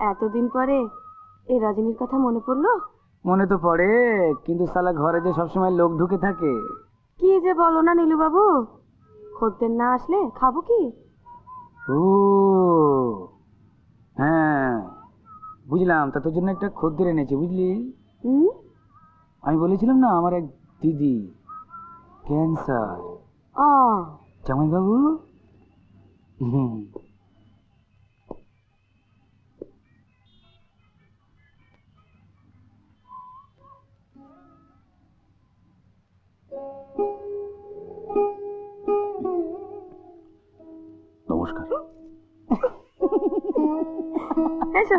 এতদিন পরে এই রজনীর কথা মনে পড়লো? মনে তো পড়ে, কিন্তু সালা ঘরে যে সবসময় লোক ঢুকে থাকে। কি যে বলো না নীলু বাবু, খদ্দের না আসলে খাবো কি? ও হ্যাঁ বুঝলাম, তা তোর জন্য একটা খদ্দের এনেছি বুঝলি। আমি বলেছিলাম না আমার এক দিদি ক্যান্সার। জামাই বাবু নমস্কার। এসো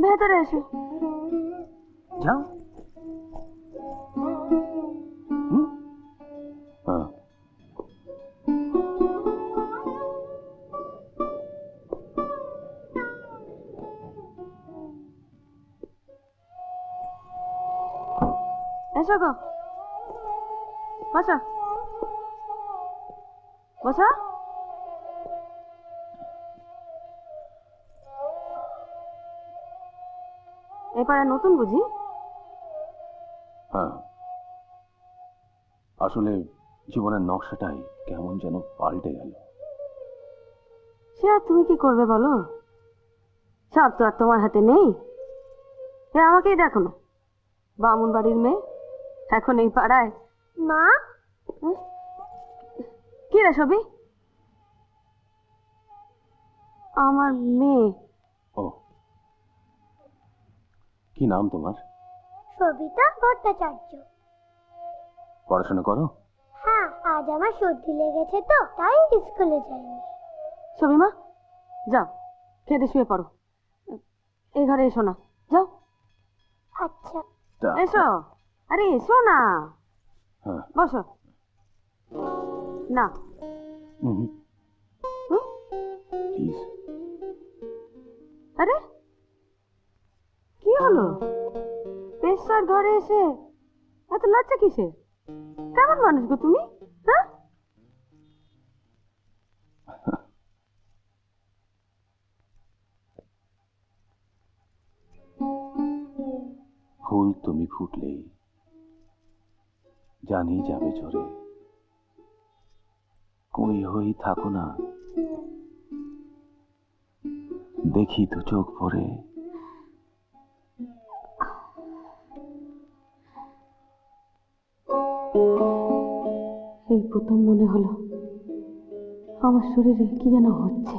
ভেতরে এসো। যাও। এসো গো, বসো বসো। এবারে নতুন বুঝি? হ্যাঁ, আসলে জীবনের নকশাটাই কেমন যেন পাল্টে গেল। সে আর তুমি কি করবে বলো, সব তো আর তোমার হাতে নেই। এ আমাকেই দেখো না, বামুন বাড়ির মেয়ে, এখন এই পাড়ায়। মা কি রে সবই? আমার মেয়ে। ও, কি নাম তোমার? সবিতা ভট্টাচার্য। পড়াশোনা করো? হ্যাঁ, আজ আমার সর্দি লেগেছে তো তাই স্কুলে যাইনি। সবিমা যাও, খেতে শুয়ে পড়ো। এই ঘরে এসো না, যাও। আচ্ছা এসো, আরে এসো না, বসো না। আরে কি হলো, পেশার ঘরে এসে এত লজ্জা কিসে? কেমন মানুষ গো তুমি? হ্যাঁ, ফুল তুমি ফুটলেই জানি যাবে ঝরে, কুঁড়ি হয়েই থাকো না, দেখি তো চোখ ভরে। এই প্রথম মনে হলো আমার শরীরে কি যেন হচ্ছে,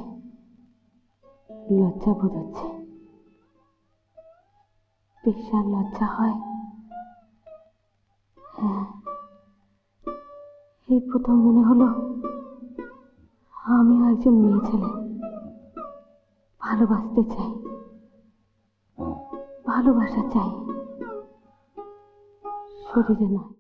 লজ্জা বোধ হচ্ছে। বিশাল লজ্জা হয়। হ্যাঁ, এই প্রথম মনে হলো আমিও একজন মেয়ে ছেলে, ভালোবাসতে চাই, ভালোবাসা চাই, শরীরে নয়।